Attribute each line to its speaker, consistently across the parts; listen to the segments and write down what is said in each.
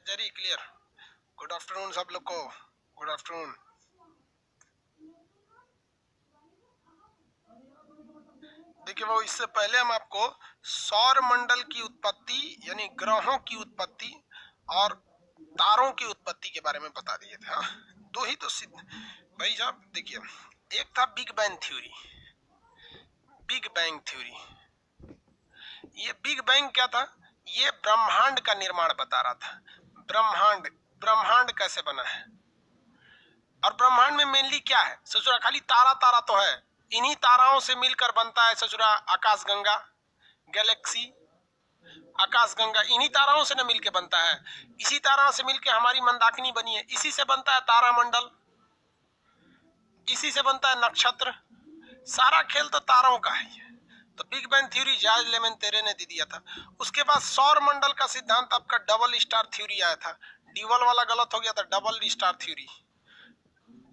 Speaker 1: Very clear. Good afternoon सब लोग को, गुड आफ्टरनून। देखिए वो इससे पहले हम आपको सौर मंडल की उत्पत्ति यानी ग्रहों की उत्पत्ति और तारों की उत्पत्ति के बारे में बता दिए थे। हाँ, दो ही तो सिद्ध भाई साहब। देखिए एक था big bang theory. Big bang theory, ये बिग बैंग क्या था? ये ब्रह्मांड का निर्माण बता रहा था। ब्रह्मांड ब्रह्मांड कैसे बना है और ब्रह्मांड में मेनली क्या है। ससुरा खाली तारा तारा तो है, इन्हीं ताराओं से मिलकर बनता है ससुरा आकाशगंगा, गैलेक्सी, आकाशगंगा इन्हीं ताराओं से न मिलके बनता है। इसी तारा से मिलके हमारी मंदाकिनी बनी है, इसी से बनता है तारामंडल, इसी से बनता है नक्षत्र। सारा खेल तो तारों का है। तो बिग बैंग थ्योरी जॉर्ज लेमेंतेरे ने दे दिया था। उसके बाद सौर मंडल का सिद्धांत आपका डबल स्टार थ्योरी आया था। डबल वाला गलत हो गया था, double star theory,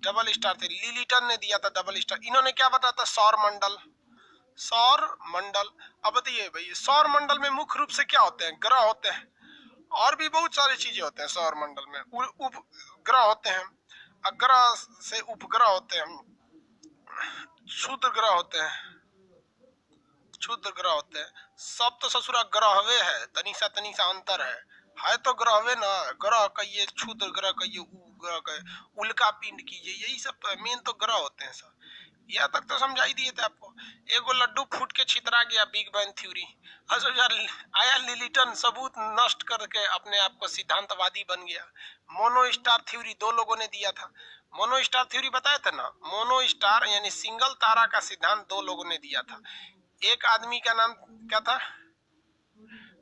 Speaker 1: double star theory Lyttleton ने दिया था डबल स्टार। इन्होंने क्या बताया था? सौर मंडल, सौर मंडल। अब बताइए भाई सौर मंडल में मुख्य रूप से क्या होते हैं? ग्रह होते हैं और भी बहुत सारी चीजें होते हैं सौर मंडल में। उपग्रह होते हैं, अग्रह से उपग्रह होते हैं, क्षुद्र ग्रह होते हैं, क्षुद्र ग्रह होते हैं। सब तो ससुरा ग्रहवे है, तनी सा अंतर है तो ग्रहवे ना। ग्रह कहिए, क्षुद्र ग्रह कहिए, उपग्रह कहिए, उल्का पिंड कीजिए, यही सब मेन तो ग्रह होते हैं सर। यहाँ तक तो समझाई दिए थे आपको। एगो लड्डू फूट के छितरा गया बिग बैंग थ्योरी। आया लिलिटन सबूत नष्ट करके अपने आप को सिद्धांतवादी बन गया। मोनो स्टार थ्योरी दो लोगों ने दिया था। मोनो स्टार थ्योरी बताया था ना, मोनो स्टार यानी सिंगल तारा का सिद्धांत दो लोगों ने दिया था। एक आदमी का नाम क्या था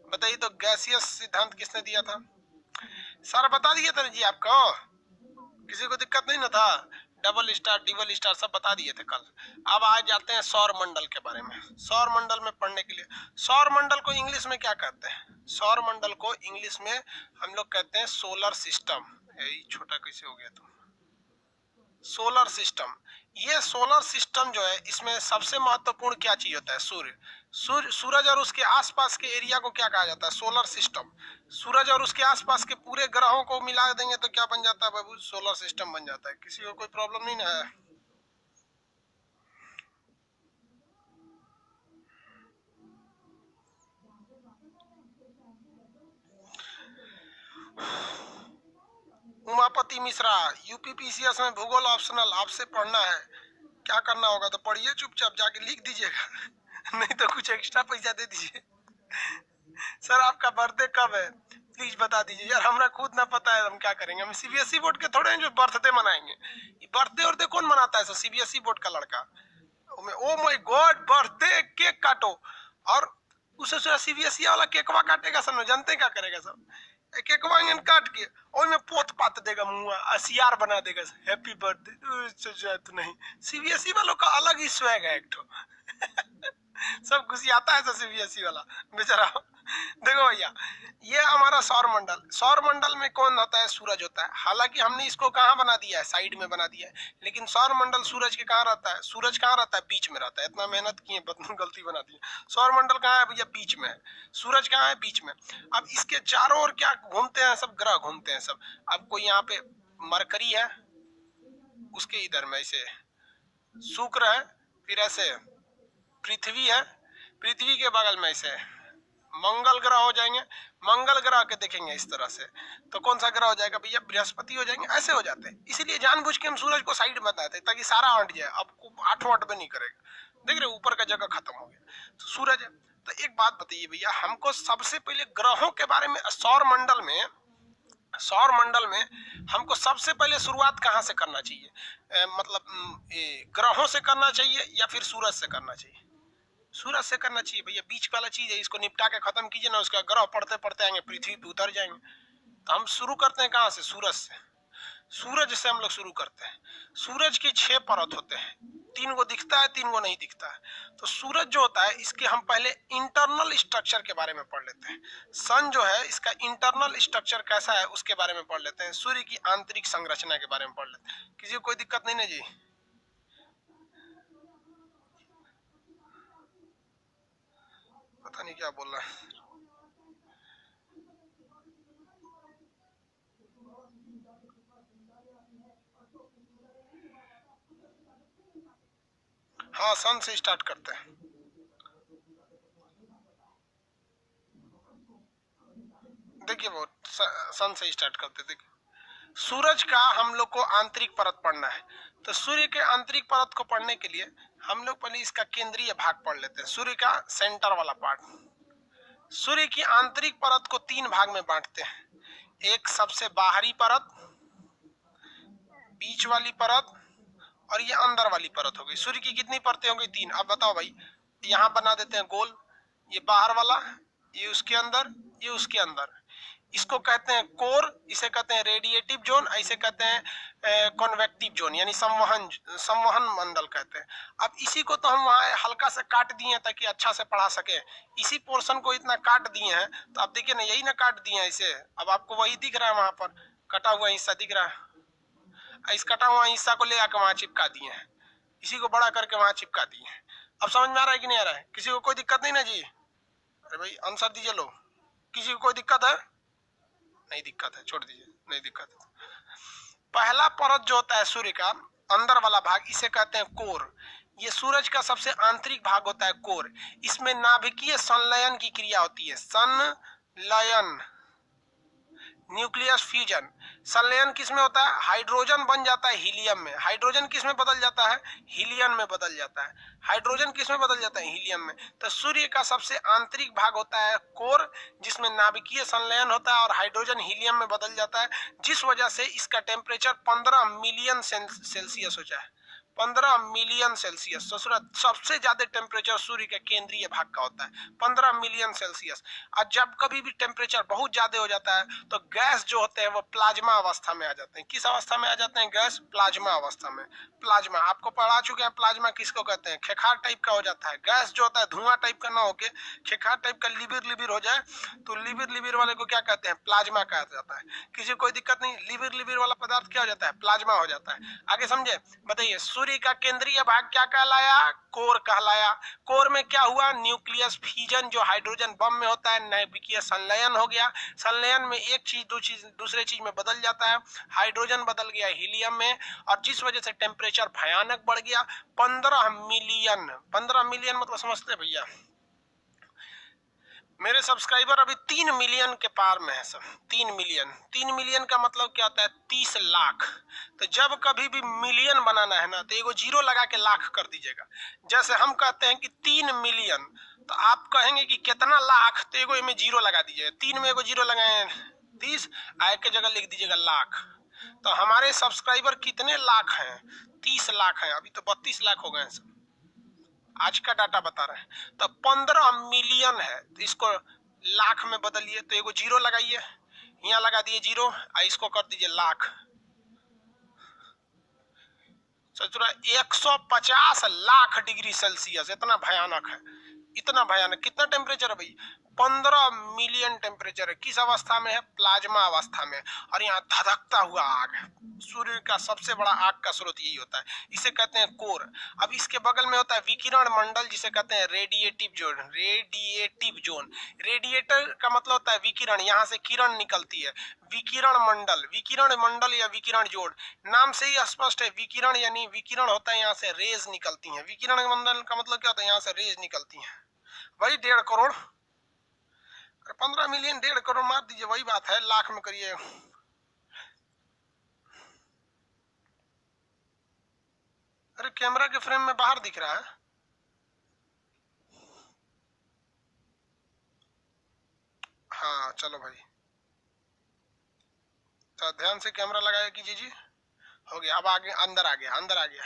Speaker 1: बताइए तो? गैसियस सिद्धांत किसने दिया था? सर बता दिया था जी आपको, किसी को दिक्कत नहीं ना था? डबल स्टार सब बता दिए थे कल। अब आ जाते हैं सौर मंडल के बारे में। सौर मंडल में पढ़ने के लिए, सौर मंडल को इंग्लिश में क्या कहते हैं? सौर मंडल को इंग्लिश में हम लोग कहते हैं सोलर सिस्टम। यही छोटा कैसे हो गया तो सोलर सिस्टम। ये सोलर सिस्टम जो है इसमें सबसे महत्वपूर्ण क्या चीज होता है? सूरज और उसके आसपास के एरिया को क्या कहा जाता है? Solar system. सूरज और उसके आसपास के पूरे ग्रहों को मिला देंगे तो क्या बन जाता है बाबू? सोलर सिस्टम बन जाता है। किसी को कोई प्रॉब्लम नहीं ना है? उमापति मिश्रा, यूपीपीसीएस में भूगोल ऑप्शनल, आपसे पढ़ना है। क्या करना होगा तो पढ़िए, चुपचाप जाके लिख दीजिएगा नहीं तो कुछ एक्स्ट्रा पैसा दे दीजिए। सर आपका बर्थडे कब है प्लीज बता दीजिए यार, हमरा खुद ना पता है, हम क्या करेंगे? हम सीबीएसई बोर्ड के थोड़े हैं जो बर्थडे मनाएंगे। बर्थडे और कौन मनाता है? सर सीबीएसई बोर्ड का लड़का। Oh my God, birthday cake काटो और उसे सीबीएसई वाला केकवा काटेगा सर, जानते क्या करेगा सर? केकवा काट के ओई में पोत पात देगा, मुंह असियार बना देगा, हैप्पी बर्थडे। नहीं, सीबीएसई वालों का अलग ही स्वैग है एक ठो सब खुशी आता है सीबीएसई वाला बेचारा। देखो भैया, ये हमारा सौर मंडल, सौर मंडल में कौन होता है? सूरज होता है। हालांकि हमने इसको कहाँ बना दिया है? साइड में बना दिया है। लेकिन सौर मंडल सूरज के कहाँ रहता है? सूरज कहाँ रहता है? बीच में रहता है। इतना मेहनत किए गलती बना दी। सौर मंडल कहाँ है भैया? बीच में है। सूरज कहाँ है? बीच में। अब इसके चारों ओर क्या घूमते हैं? सब ग्रह घूमते हैं सब। अब कोई यहाँ पे मरकरी है, उसके इधर में ऐसे शुक्र है, फिर ऐसे पृथ्वी है, पृथ्वी के बगल में ऐसे मंगल ग्रह हो जाएंगे। मंगल ग्रह के देखेंगे इस तरह से तो कौन सा ग्रह हो जाएगा भैया? बृहस्पति हो जाएंगे। ऐसे हो जाते हैं, इसीलिए जानबूझ के हम सूरज को साइड में बताते हैं ताकि सारा अंट जाए। अब आठों अटबे नहीं करेगा। देख रहे ऊपर का जगह खत्म हो गया तो सूरज है। तो एक बात बताइए भैया, हमको सबसे पहले ग्रहों के बारे में, सौर मंडल में हमको सबसे पहले शुरुआत कहाँ से करना चाहिए? मतलब ग्रहों से करना चाहिए या फिर सूरज से करना चाहिए? सूरज से करना चाहिए भैया, बीच वाला चीज है, इसको निपटा के खत्म कीजिए ना, उसका ग्रह पढ़ते पढ़ते आएंगे पृथ्वी पे उतर जाएंगे। तो हम शुरू करते हैं कहाँ से? सूरज से। सूरज से हम लोग शुरू करते हैं। सूरज की 6 परत होते हैं, 3 को दिखता है, 3 को नहीं दिखता है। तो सूरज जो होता है इसके हम पहले इंटरनल स्ट्रक्चर के बारे में पढ़ लेते हैं। सन जो है इसका इंटरनल स्ट्रक्चर कैसा है उसके बारे में पढ़ लेते हैं। सूर्य की आंतरिक संरचना के बारे में पढ़ लेते हैं। किसी को कोई दिक्कत नहीं ना जी? पता नहीं क्या बोल रहा है। हाँ सन से स्टार्ट करते हैं। देखिए वो सन से स्टार्ट करते। देखिए सूरज का हम लोग को आंतरिक परत पढ़ना है, तो सूर्य के आंतरिक परत को पढ़ने के लिए हम लोग पहले इसका केंद्रीय भाग पढ़ लेते हैं, सूर्य का सेंटर वाला पार्ट। सूर्य की आंतरिक परत को 3 भाग में बांटते हैं, एक सबसे बाहरी परत, बीच वाली परत और ये अंदर वाली परत हो गई। सूर्य की कितनी परतें हो गई? 3। अब बताओ भाई, यहाँ बना देते हैं गोल, ये बाहर वाला, ये उसके अंदर, ये उसके अंदर। इसको कहते हैं कोर, इसे कहते हैं रेडिएटिव जोन, इसे कहते हैं कॉन्वेक्टिव जोन, यानी संवहन मंडल कहते हैं। अब इसी को तो हम वहाँ हल्का से काट दिए हैं ताकि अच्छा से पढ़ा सके। इसी पोर्शन को इतना काट दिए हैं, तो आप देखिए ना, यही ना काट दिए हैं इसे। अब आपको वही दिख रहा है, वहां पर कटा हुआ हिस्सा दिख रहा है। इस कटा हुआ हिस्सा को ले आकर वहां चिपका दिए हैं, इसी को बड़ा करके वहां चिपका दिए हैं। अब समझ में आ रहा है कि नहीं आ रहा है? किसी को कोई दिक्कत नहीं ना जी? अरे भाई आंसर दीजिए लोग, किसी को कोई दिक्कत है? नहीं दिक्कत है, छोड़ दीजिए, नहीं दिक्कत है। पहला परत जो होता है सूर्य का अंदर वाला भाग, इसे कहते हैं कोर। ये सूरज का सबसे आंतरिक भाग होता है कोर। इसमें नाभिकीय संलयन की क्रिया होती है, संलयन, न्यूक्लियस फ्यूजन। संलयन किसमें होता है? हाइड्रोजन बन जाता है हीलियम में। हाइड्रोजन किसमें बदल जाता है? हीलियम में बदल जाता है। हाइड्रोजन किसमें बदल जाता है? हीलियम में। तो सूर्य का सबसे आंतरिक भाग होता है कोर, जिसमें नाभिकीय संलयन होता है और हाइड्रोजन हीलियम में बदल जाता है, जिस वजह से इसका टेम्परेचर 15 मिलियन सेल्सियस हो जाए। 15 मिलियन सेल्सियस। सबसे ज्यादा टेम्परेचर सूर्य के केंद्रीय भाग का होता है, 15 मिलियन सेल्सियस। और जब कभी भी टेम्परेचर बहुत ज्यादा हो जाता है तो गैस जो होते हैं वो प्लाज्मा अवस्था में आ जाते हैं। किस अवस्था में आ जाते हैं? गैस प्लाज्मा अवस्था में। प्लाज्मा आपको पढ़ा चुके हैं, प्लाज्मा किसको कहते हैं? खेखार टाइप का हो जाता है। गैस जो होता है धुआं टाइप का ना होके खेखार टाइप का लिबिर लिबिर हो जाए तो लिबिर लिबिर वाले को क्या कहते हैं? प्लाज्मा कहा जाता है। किसी को कोई दिक्कत नहीं? लिबिर लिबिर वाला पदार्थ क्या हो जाता है? प्लाज्मा हो जाता है। आगे समझे? बताइए, सूर्य का केंद्रीय भाग क्या कहलाया? कोर कहलाया। कोर में क्या हुआ? न्यूक्लियस फ्यूजन, जो हाइड्रोजन बम में होता है, नाभिकीय संलयन हो गया। संलयन में एक चीज दूसरे चीज में बदल जाता है, हाइड्रोजन बदल गया हीलियम में, और जिस वजह से टेम्परेचर भयानक बढ़ गया। 15 मिलियन, 15 मिलियन मतलब समझते हैं भैया? मेरे सब्सक्राइबर अभी 3 मिलियन के पार में है सब। 3 मिलियन, 3 मिलियन का मतलब क्या होता है? 30 लाख। तो जब कभी भी मिलियन बनाना है ना, तो एगो जीरो लगा के लाख कर दीजिएगा। जैसे हम कहते हैं कि 3 मिलियन, तो आप कहेंगे कि कितना लाख, तो एगो में जीरो लगा दीजिएगा। 3 में एगो जीरो लगाए 30, आय के जगह लिख दीजिएगा लाख। तो हमारे सब्सक्राइबर कितने लाख हैं? 30 लाख हैं। अभी तो 32 लाख हो गए हैं सब, आज का डाटा बता रहे हैं। तो 15 मिलियन है, तो इसको लाख में बदलिए, तो एगो जीरो लगाइए, यहाँ लगा दिए जीरो, इसको कर दीजिए लाख। सोचो 150 लाख डिग्री सेल्सियस, इतना भयानक है, इतना भयानक। कितना टेम्परेचर है भाई? 15 मिलियन टेम्परेचर है। किस अवस्था में है? प्लाज्मा अवस्था में। और यहाँ धधकता हुआ आग। सूर्य का सबसे बड़ा आग का स्रोत यही होता है, इसे कहते हैं कोर। अब इसके बगल में होता है विकिरण मंडल, जिसे कहते हैं radiative zone. Radiative zone, radiator का मतलब होता है विकिरण, यहाँ से किरण निकलती है। विकिरण मंडल, विकिरण मंडल या विकिरण जोन, नाम से ही स्पष्ट है। विकिरण यानी विकिरण होता है, यहाँ से रेज निकलती हैं। विकिरण मंडल का मतलब क्या होता है? यहाँ से रेज निकलती हैं। वही 1.5 करोड़, 15 मिलियन 1.5 करोड़ मार दीजिए, वही बात है, लाख में करिए। अरे कैमरा के फ्रेम में बाहर दिख रहा है। हाँ चलो भाई, तो ध्यान से कैमरा लगाया कीजिए जी। हो गया, अब आगे अंदर आ गया, अंदर आ गया,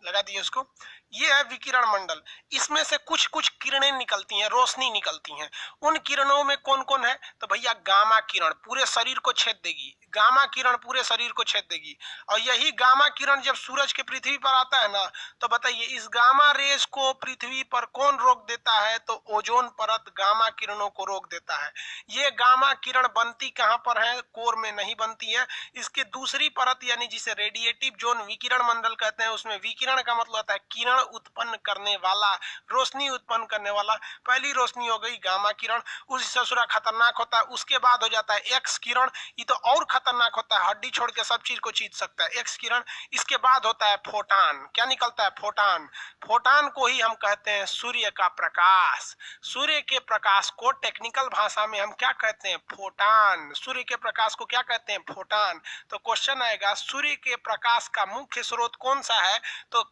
Speaker 1: लगा दिए उसको। ये है विकिरण मंडल। इसमें से कुछ कुछ किरणें निकलती हैं, रोशनी निकलती हैं। उन किरणों में कौन कौन है? तो भैया गामा किरण पूरे शरीर को छेद देगी। गामा किरण पूरे शरीर को छेद देगी। और यही गामा किरण जब सूरज के पृथ्वी पर आता है ना, तो बताइए इस गामा रेज को पृथ्वी पर कौन रोक देता है? तो ओजोन परत गामा किरणों को रोक देता है। ये गामा किरण बनती कहां पर है? कोर में नहीं बनती है। इसकी दूसरी परत यानी जिसे रेडिएटिव जोन, विकिरण मंडल कहते हैं, उसमें विकिरण का मतलब होता है किरण, किरण उत्पन्न करने वाला, रोशनी उत्पन्न करने वाला। पहली रोशनी हो गई गामा किरण, उस ससुरा खतरनाक होता है। उसके बाद हो जाता है एक्स किरण, ये तो और खतरनाक होता है, हड्डी छोड़ के सब चीज को चीर सकता है, एक्स किरण। इसके बाद होता है फोटान। क्या निकलता है? फोटान। फोटान को ही हम कहते हैं सूर्य का प्रकाश। सूर्य के प्रकाश को टेक्निकल भाषा में हम क्या कहते हैं? फोटान। सूर्य के प्रकाश को क्या कहते हैं? फोटान। तो क्वेश्चन आएगा सूर्य के प्रकाश का मुख्य स्रोत कौन सा है? तो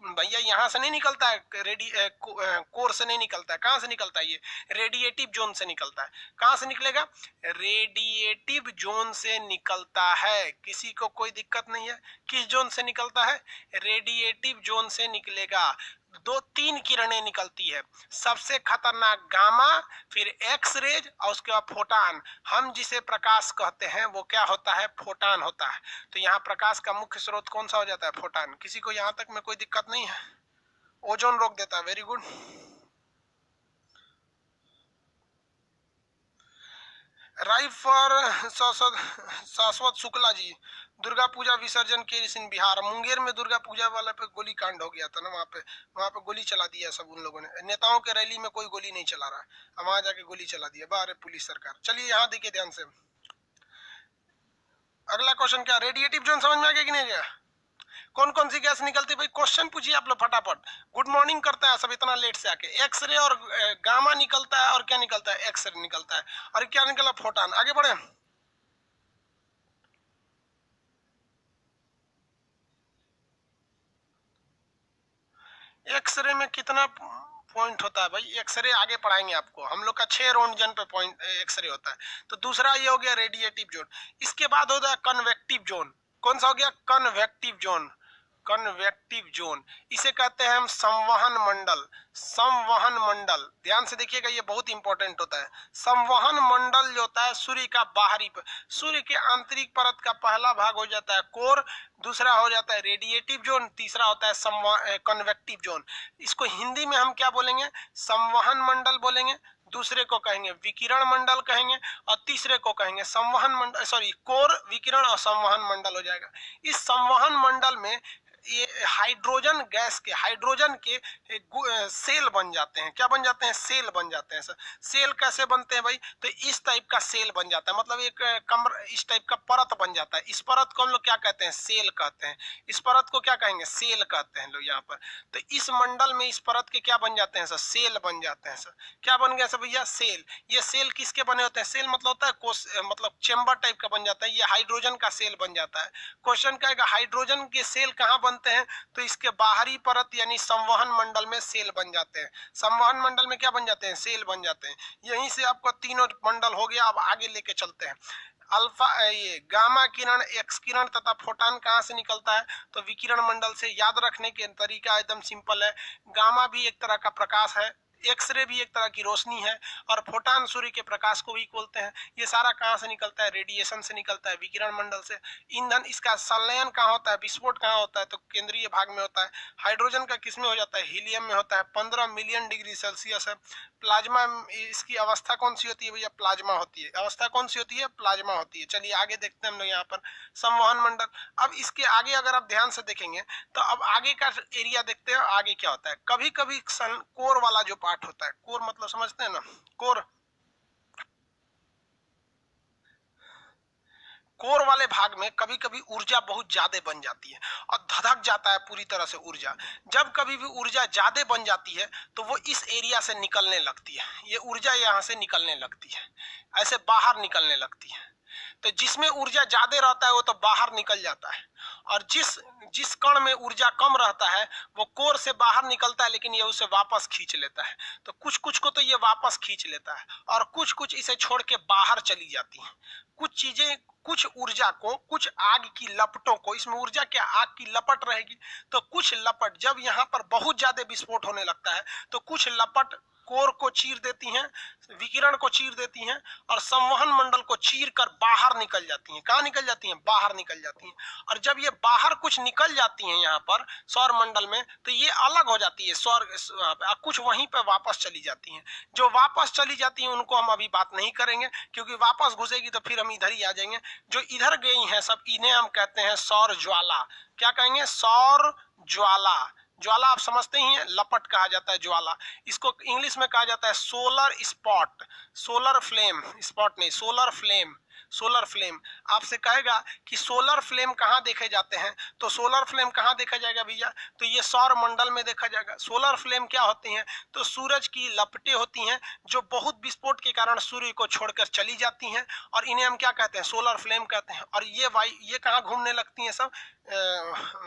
Speaker 1: भैया यहाँ से नहीं निकलता है, कोर से नहीं निकलता है। कहां से निकलता है? ये रेडिएटिव जोन से निकलता है। कहां से निकलेगा? रेडिएटिव जोन से निकलता है। किसी को कोई दिक्कत नहीं है? किस जोन से निकलता है? रेडिएटिव जोन से निकलेगा। दो तीन किरणें निकलती है, सबसे खतरनाक गामा, फिर एक्स रेज और उसके बाद फोटान। हम जिसे प्रकाश कहते हैं वो क्या होता है? फोटान होता है। तो यहाँ प्रकाश का मुख्य स्रोत कौन सा हो जाता है? फोटान। किसी को यहाँ तक में कोई दिक्कत नहीं है? ओजोन रोक देता है। Very good. राइट फॉर शाश्वत शुक्ला जी। दुर्गा पूजा विसर्जन के दिन बिहार मुंगेर में दुर्गा पूजा वाले पे गोली कांड हो गया था ना, वहां पे गोली चला दिया सब उन लोगों ने। नेताओं के रैली में कोई गोली नहीं चला रहा, हम वहां जाके गोली चला दिया। बाहर पुलिस सरकार। चलिए यहाँ देखिए ध्यान से, अगला क्वेश्चन क्या? रेडिएटिव जोन समझ में आ गया कि नहीं गया? कौन कौन सी गैस निकलती है भाई? क्वेश्चन पूछिए आप लोग फटाफट। गुड मॉर्निंग करता है सब इतना लेट से आके। एक्सरे और गामा निकलता है, और क्या निकलता है? एक्सरे निकलता है। और क्या निकला? फोटान। आगे बढ़े। एक्सरे में कितना पॉइंट होता है भाई? एक्सरे आगे पढ़ाएंगे आपको, हम लोग का 6 रोंटगन पे पॉइंट एक्सरे होता है। तो दूसरा ये हो गया रेडिएटिव जोन। इसके बाद होता है कन्वेक्टिव जोन। कौन सा हो गया? Convective zone. कन्वेक्टिव जोन, इसे कहते हैं हम संवहन मंडल। संवहन मंडल, ध्यान से देखिएगा, ये बहुत इंपॉर्टेंट होता है। संवहन मंडल जो होता है सूर्य का बाहरी, सूर्य के आंतरिक परत का पहला भाग हो जाता है कोर, दूसरा हो जाता है रेडिएटिव जोन, तीसरा होता है कन्वेक्टिव जोन। इसको हिंदी में हम क्या बोलेंगे? संवहन मंडल बोलेंगे, दूसरे को कहेंगे विकिरण मंडल कहेंगे, और तीसरे को कहेंगे संवहन मंडल, सॉरी कोर, विकिरण और संवहन मंडल हो जाएगा। इस संवहन मंडल में ये हाइड्रोजन गैस के, हाइड्रोजन के सेल बन जाते हैं। क्या बन जाते हैं? सेल बन जाते हैं। सेल कैसे बनते हैं भाई? तो इस टाइप का सेल बन जाता है, मतलब एक कमर, इस टाइप का परत बन जाता है। इस परत को हम लोग क्या कहते हैं? सेल कहते हैं। इस परत को क्या कहेंगे? सेल कहते हैं लोग यहाँ पर। तो इस मंडल में इस परत के क्या बन जाते हैं सर? सेल बन जाते हैं सर। क्या बन गया सर भैया? सेल। ये सेल किसके बने होते हैं? सेल मतलब होता है कोश, मतलब चेम्बर टाइप का बन जाता है। ये हाइड्रोजन का सेल बन जाता है। क्वेश्चन क्या है? हाइड्रोजन के सेल कहाँ बनते हैं? तो इसके बाहरी परत यानी संवहन मंडल में सेल बन जाते हैं। संवहन मंडल में क्या बन जाते हैं? सेल बन जाते हैं। यहीं से आपको तीनों मंडल हो गया। अब आगे लेके चलते हैं। अल्फा, ये गामा किरण, एक्स किरण तथा फोटान कहाँ से निकलता है? तो विकिरण मंडल से। याद रखने के तरीका एकदम सिंपल है। गामा भी एक तरह का प्रकाश है, एक्सरे भी एक तरह की रोशनी है, और फोटान सूर्य के प्रकाश को भी बोलते हैं। ये सारा कहाँ से निकलता है? रेडिएशन से निकलता है, विकिरण मंडल से। ईंधन, इसका संलयन कहाँ होता है? विस्फोट कहाँ होता है? तो केंद्रीय भाग में होता है। हाइड्रोजन का किस में हो जाता है? हीलियम में होता है। 15 मिलियन डिग्री सेल्सियस है। प्लाज्मा, इसकी अवस्था कौन सी होती है भैया? प्लाज्मा होती है। अवस्था कौन सी होती है? प्लाज्मा होती है। चलिए आगे देखते हैं हम लोग यहाँ पर संवहन मंडल। अब इसके आगे अगर आप ध्यान से देखेंगे तो अब आगे का एरिया देखते हैं। आगे क्या होता है? कभी कभी कोर वाला जो पार्ट होता है, कोर मतलब समझते हैं ना? कोर, कोर वाले भाग में कभी कभी ऊर्जा बहुत ज्यादा बन जाती है और धधक जाता है पूरी तरह से ऊर्जा। जब कभी भी ऊर्जा ज्यादा बन जाती है तो वो इस एरिया से निकलने लगती है। ये ऊर्जा यहाँ से निकलने लगती है, ऐसे बाहर निकलने लगती है। तो जिसमें ऊर्जा ज्यादा रहता है वो तो बाहर निकल जाता है, और जिस जिस कण में ऊर्जा कम रहता है वो कोर से बाहर निकलता है, लेकिन ये उसे वापस खींच लेता है। तो कुछ कुछ को तो ये वापस खींच लेता है, और कुछ कुछ इसे छोड़ के बाहर चली जाती हैं। कुछ चीजें, कुछ ऊर्जा को, कुछ आग की लपटों को, इसमें ऊर्जा क्या, आग की लपट रहेगी, तो कुछ लपट, जब यहाँ पर बहुत ज्यादा विस्फोट होने लगता है तो कुछ लपट कोर को चीर देती हैं, विकिरण को चीर देती हैं, और संवहन मंडल को चीर कर बाहर निकल जाती हैं। कहाँ निकल जाती हैं? बाहर निकल जाती हैं। और जब ये बाहर कुछ निकल जाती हैं यहाँ पर सौर मंडल में, तो ये अलग हो जाती है सौर, कुछ वहीं पर वापस चली जाती हैं। जो वापस चली जाती हैं उनको हम अभी बात नहीं करेंगे, क्योंकि वापस घुसेगी तो फिर हम इधर ही आ जाएंगे। जो इधर गई हैं सब, इन्हें हम कहते हैं सौर ज्वाला। क्या कहेंगे? सौर ज्वाला। ज्वाला आप समझते ही हैं, लपट कहा जाता है ज्वाला। इसको इंग्लिश में कहा जाता है solar spot, solar flame, spot नहीं, सोलर फ्लेम, सोलर फ्लेम। आपसे कहेगा कि सोलर फ्लेम कहाँ देखे जाते हैं, तो सोलर फ्लेम कहाँ देखा जाएगा भैया, तो ये सौर मंडल में देखा जाएगा। सोलर फ्लेम क्या होती हैं, तो सूरज की लपटें होती हैं जो बहुत विस्फोट के कारण सूर्य को छोड़कर चली जाती हैं, और इन्हें हम क्या कहते हैं, सोलर फ्लेम कहते हैं। और ये कहाँ घूमने लगती हैं सब,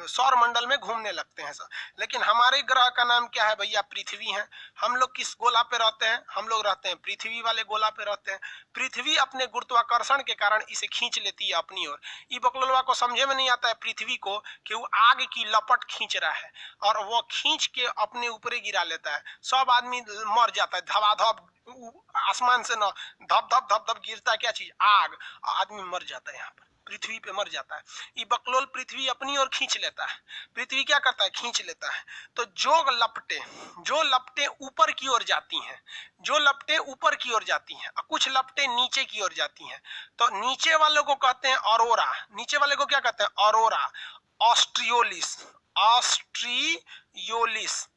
Speaker 1: सौर मंडल में घूमने लगते हैं सब। लेकिन हमारे ग्रह का नाम क्या है भैया, पृथ्वी है। हम लोग किस गोला पे रहते हैं, हम लोग रहते हैं पृथ्वी वाले गोला पे रहते हैं। पृथ्वी अपने गुरुत्वाकर्षण के कारण इसे खींच लेती है अपनी ओर। ई बकलोलवा को समझे में नहीं आता है पृथ्वी को कि वो आग की लपट खींच रहा है, और वो खींच के अपने ऊपर गिरा लेता है। सब आदमी मर जाता है, धबाधब आसमान से न धप धप धप धप गिरता है क्या चीज, आग, आदमी मर जाता है, यहाँ पर पृथ्वी पे मर जाता है। ये बकलोल पृथ्वी अपनी ओर खींच लेता है। पृथ्वी क्या करता है, खींच लेता है। तो जो लपटें ऊपर की ओर जाती हैं, जो लपटें ऊपर की ओर जाती हैं, कुछ लपटें नीचे की ओर जाती हैं, तो नीचे वालों को कहते हैं ऑरोरा। नीचे वाले को क्या कहते हैं, ऑरोरा ऑस्ट्रियोलिस, ऑस्ट्रियोलिस,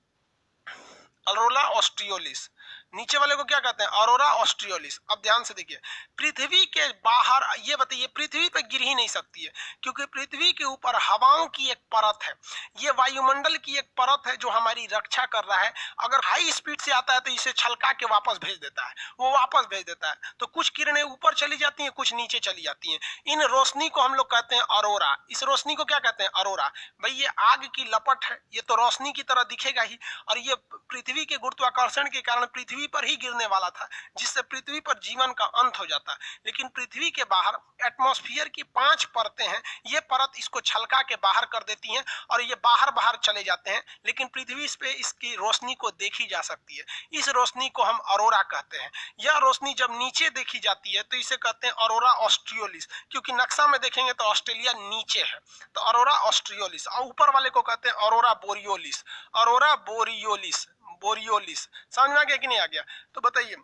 Speaker 1: ऑरोरा ऑस्ट्रियोलिस। नीचे वाले को क्या कहते हैं, ऑरोरा ऑस्ट्रियोलिस। अब ध्यान से देखिए, पृथ्वी के बाहर, ये बताइए पृथ्वी पे गिर ही नहीं सकती है, क्योंकि पृथ्वी के ऊपर हवाओं की एक परत है, ये वायुमंडल की एक परत है जो हमारी रक्षा कर रहा है। अगर हाई स्पीड से आता है तो इसे छलका के वापस भेज देता है, वो वापस भेज देता है। तो कुछ किरणें ऊपर चली जाती हैं, कुछ नीचे चली जाती हैं। इन रोशनी को हम लोग कहते हैं ऑरोरा। इस रोशनी को क्या कहते हैं, ऑरोरा। भाई ये आग की लपट है, ये तो रोशनी की तरह दिखेगा ही, और ये पृथ्वी के गुरुत्वाकर्षण के कारण पृथ्वी पर ही गिरने वाला था, जिससे पृथ्वी पर जीवन का अंत हो जाता। लेकिन पृथ्वी के बाहर एटमॉस्फेयर की 5 परतें हैं, ये परत इसको छलका के बाहर कर देती हैं, और ये बाहर बाहर चले जाते हैं। लेकिन पृथ्वी पे इसकी रोशनी को देखी जा सकती है। इस रोशनी को हम ऑरोरा कहते हैं। यह रोशनी जब नीचे देखी जाती है तो इसे कहते हैं ऑरोरा ऑस्ट्रियोलिस, क्योंकि नक्शा में देखेंगे तो ऑस्ट्रेलिया नीचे है, तो ऑरोरा ऑस्ट्रियोलिस। और ऊपर वाले को कहते हैं ऑरोरा बोरियोलिस, ऑरोरा बोरियोलिस, बोरियोलिस। समझ में आ गया कि नहीं आ गया, तो बताइए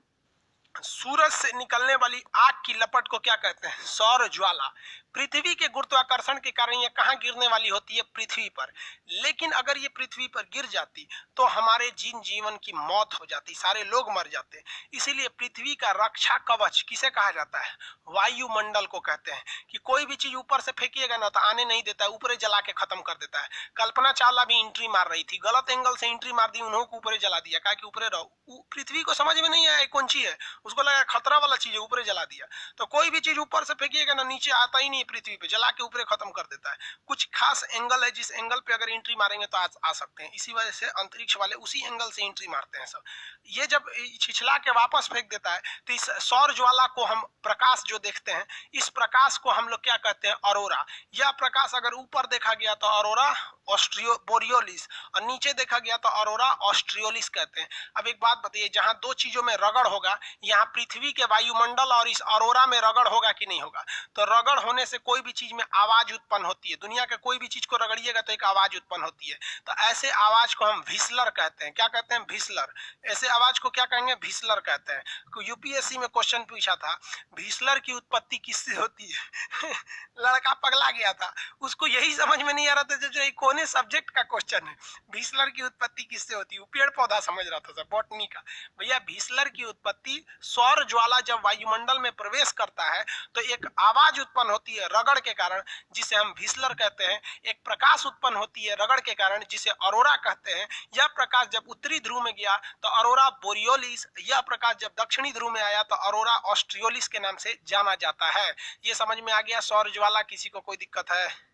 Speaker 1: सूरज से निकलने वाली आग की लपट को क्या कहते हैं, सौर ज्वाला। पृथ्वी के गुरुत्वाकर्षण के कारण ये कहाँ गिरने वाली होती है, पृथ्वी पर। लेकिन अगर ये पृथ्वी पर गिर जाती तो हमारे जीवन की मौत हो जाती, सारे लोग मर जाते। इसीलिए पृथ्वी का रक्षा कवच किसे कहा जाता है, वायुमंडल को कहते हैं। कि कोई भी चीज ऊपर से फेंकिएगा ना तो आने नहीं देता है, ऊपर जला के खत्म कर देता है। कल्पना चावला भी एंट्री मार रही थी, गलत एंगल से एंट्री मार दी, उन्होंने ऊपर जला दिया, कहा कि ऊपर रहो। पृथ्वी को समझ में नहीं आया कौन सी है, उसको लगा खतरा वाला चीज है, ऊपर जला दिया। तो कोई भी चीज ऊपर से फेंकिएगा ना नीचे आता ही नहीं, पृथ्वी पे जला के ऊपर खत्म कर देता है। कुछ खास एंगल है, जिस एंगल पे अगर एंट्री मारेंगे तो आ सकते हैं। इसी वजह से अंतरिक्ष वाले उसी एंगल से एंट्री मारते हैं सब। ये जब छिछला के वापस फेंक देता है तो इस सौर ज्वाला को हम, प्रकाश जो देखते हैं, इस प्रकाश को हम लोग क्या कहते हैं, ऑरोरा। यह प्रकाश अगर ऊपर देखा गया तो ऑरोरा बोरियोलिस, और नीचे देखा गया तो ऑरोरा ऑस्ट्रियोलिस कहते हैं। अब एक बात बताइए, जहां दो चीजों में रगड़ होगा, यहाँ पृथ्वी के वायुमंडल और इस ऑरोरा में रगड़ होगा कि नहीं होगा, तो रगड़ होने से कोई भी चीज में आवाज उत्पन्न होती है। दुनिया के कोई भी चीज को रगड़िएगा तो एक आवाज उत्पन्न होती है। तो ऐसे आवाज को हम व्हिसलर कहते हैं। क्या कहते हैं, व्हिसलर। ऐसे आवाज को क्या कहेंगे, व्हिसलर कहते हैं। यूपीएससी में क्वेश्चन पूछा था, व्हिसलर की उत्पत्ति किससे होती है लड़का पगला गया था, उसको यही समझ में नहीं आ रहा था जो कोने सब्जेक्ट का क्वेश्चन है, व्हिसलर की उत्पत्ति किससे होती है। पेड़ पौधा समझ रहा था, बॉटनी का। भैया व्हिसलर की उत्पत्ति, सौर ज्वाला जब वायुमंडल में प्रवेश करता है तो एक आवाज उत्पन्न होती है रगड़ के कारण, जिसे हम व्हिसलर कहते हैं। एक प्रकाश उत्पन्न होती है रगड़ के कारण, जिसे ऑरोरा कहते हैं। यह प्रकाश जब उत्तरी ध्रुव में गया तो ऑरोरा बोरियोलिस, यह प्रकाश जब दक्षिणी ध्रुव में आया तो ऑरोरा ऑस्ट्रियोलिस के नाम से जाना जाता है। ये समझ में आ गया सौर ज्वाला। किसी को कोई दिक्कत है,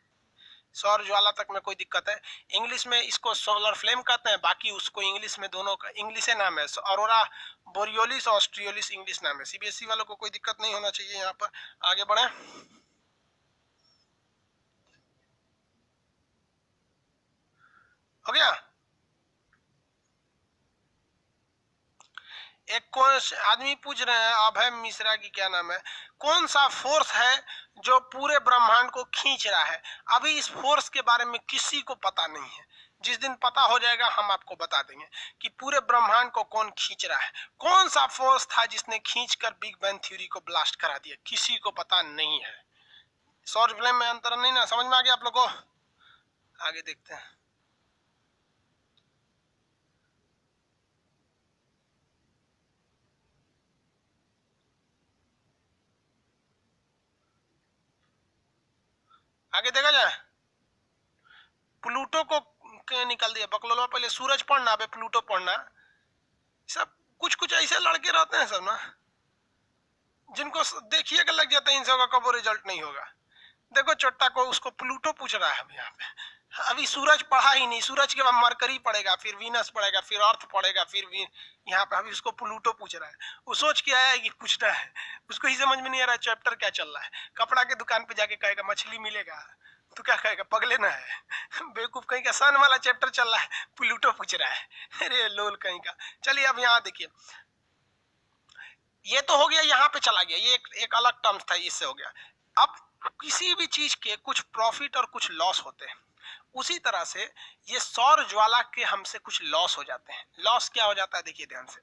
Speaker 1: सौर ज्वाला तक में कोई दिक्कत है। इंग्लिश में इसको सोलर फ्लेम कहते हैं, बाकी उसको इंग्लिश में दोनों का इंग्लिश नाम है, ऑरोरा बोरियोलिस ऑस्ट्रियोलिस इंग्लिश नाम है। सीबीएसई वालों को कोई दिक्कत नहीं होना चाहिए। यहाँ पर आगे बढ़े, हो गया। एक कौन आदमी पूछ रहे हैं, अभय मिश्रा की क्या नाम है, कौन सा फोर्स है जो पूरे ब्रह्मांड को खींच रहा है। अभी इस फोर्स के बारे में किसी को पता नहीं है। जिस दिन पता हो जाएगा हम आपको बता देंगे कि पूरे ब्रह्मांड को कौन खींच रहा है। कौन सा फोर्स था जिसने खींचकर बिग बैंग थ्योरी को ब्लास्ट करा दिया, किसी को पता नहीं है। सौर फ्लेम में अंतर नहीं ना समझ में आ गया आप लोगों को। आगे देखते हैं। आगे देखा जाए, प्लूटो को निकल दिया बकलोलवा, पहले सूरज पढ़ना, अबे प्लूटो पढ़ना। सब कुछ कुछ ऐसे लड़के रहते हैं सब ना, जिनको देखिएगा लग जाता है इन सब का कबो रिजल्ट नहीं होगा। देखो चोट्टा को, उसको प्लूटो पूछ रहा है यहाँ पे, अभी सूरज पढ़ा ही नहीं, सूरज के बाद मरकरी पड़ेगा, फिर वीनस पड़ेगा, फिर अर्थ पड़ेगा, फिर यहाँ पे अभी उसको प्लूटो पूछ रहा है। वो सोच के आया है कि पूछना है, उसको ही समझ में नहीं आ रहा चैप्टर क्या चल रहा है। कपड़ा के दुकान पे जाके कहेगा मछली मिलेगा, तो क्या कहेगा, पगले ना है बेवकूफ कहीं का, सन वाला चैप्टर चल रहा है, प्लूटो पूछ रहा है, अरे लोल कहीं का। चलिए अब यहाँ देखिए, ये तो हो गया, यहाँ पे चला गया, ये एक अलग टर्म्स था, इससे हो गया। अब किसी भी चीज के कुछ प्रॉफिट और कुछ लॉस होते हैं, उसी तरह से ये सौर ज्वाला के हमसे कुछ लॉस हो जाते हैं। लॉस क्या हो जाता है, देखिए ध्यान से,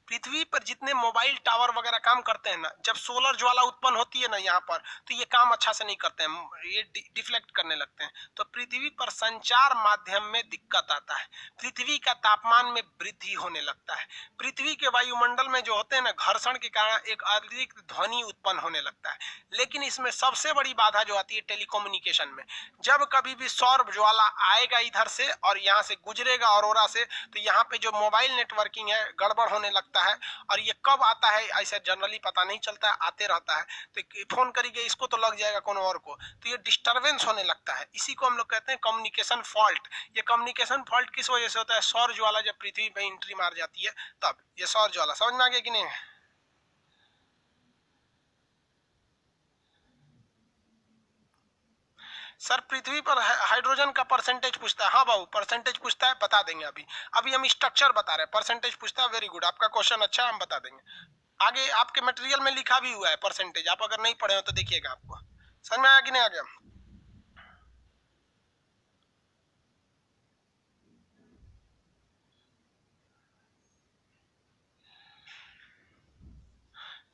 Speaker 1: पृथ्वी पर जितने मोबाइल टावर वगैरह काम करते हैं ना, जब सोलर ज्वाला उत्पन्न होती है ना यहाँ पर, तो ये काम अच्छा से नहीं करते हैं, ये डिफ्लेक्ट करने लगते हैं, तो पृथ्वी पर संचार माध्यम में दिक्कत आता है, पृथ्वी का तापमान में वृद्धि होने लगता है, पृथ्वी के वायुमंडल में जो होते हैं ना घर्षण के कारण एक अधिक ध्वनि उत्पन्न होने लगता है। लेकिन इसमें सबसे बड़ी बाधा जो आती है टेलीकम्युनिकेशन में, जब कभी भी सौर ज्वाला आएगा इधर से और यहाँ से गुजरेगा ऑरोरा से, तो यहाँ पे जो मोबाइल नेटवर्किंग है गड़बड़ होने लगता है। और ये कब आता है ऐसा जनरली पता नहीं चलता है, आते रहता है, तो फोन करिए इसको तो लग जाएगा कोनो और को, तो ये डिस्टरबेंस होने लगता है। इसी को हम लोग कहते हैं कम्युनिकेशन फॉल्ट। ये कम्युनिकेशन फॉल्ट किस वजह से होता है, सौर ज्वाला जब पृथ्वी पे एंट्री मार जाती है तब ये सौर ज्वाला, समझ में आ गया कि नहीं? सर पृथ्वी पर हाइड्रोजन का परसेंटेज पूछता है, हाँ बाबू परसेंटेज पूछता है, बता देंगे। अभी हम स्ट्रक्चर बता रहे हैं, परसेंटेज पूछता है, वेरी गुड, आपका क्वेश्चन अच्छा है, हम बता देंगे। आगे आपके मटेरियल में लिखा भी हुआ है परसेंटेज, आप अगर नहीं पढ़े हो तो देखिएगा, आपको समझ में आया कि नहीं आ गया?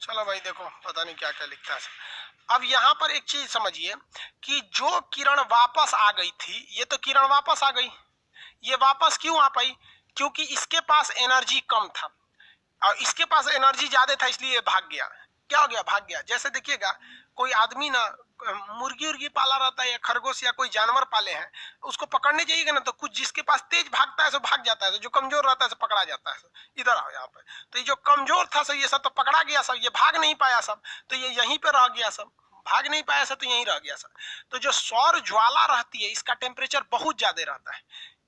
Speaker 1: चलो भाई देखो, पता नहीं क्या क्या लिखता है। अब यहाँ पर एक चीज समझिए कि जो किरण वापस आ गई थी, ये तो किरण वापस आ गई, ये वापस क्यों आ पाई, क्योंकि इसके पास एनर्जी कम था और इसके पास एनर्जी ज्यादा था, इसलिए भाग गया। क्या हो गया, भाग गया। जैसे देखिएगा कोई आदमी ना मुर्गी उर्गी पाला रहता है या खरगोश या कोई जानवर पाले हैं, उसको पकड़ने जाइएगा ना तो कुछ जिसके पास तेज भागता है सो भाग जाता है, जो कमजोर रहता है सो पकड़ा जाता है। इधर आओ यहाँ पे, तो ये जो कमजोर था सो ये सब तो पकड़ा गया, सब ये भाग नहीं पाया सब, तो ये यहीं पे रह गया सब, भाग नहीं पाया सब तो यहीं रह गया सब। तो जो सौर ज्वाला रहती है इसका टेम्परेचर बहुत ज्यादा रहता है,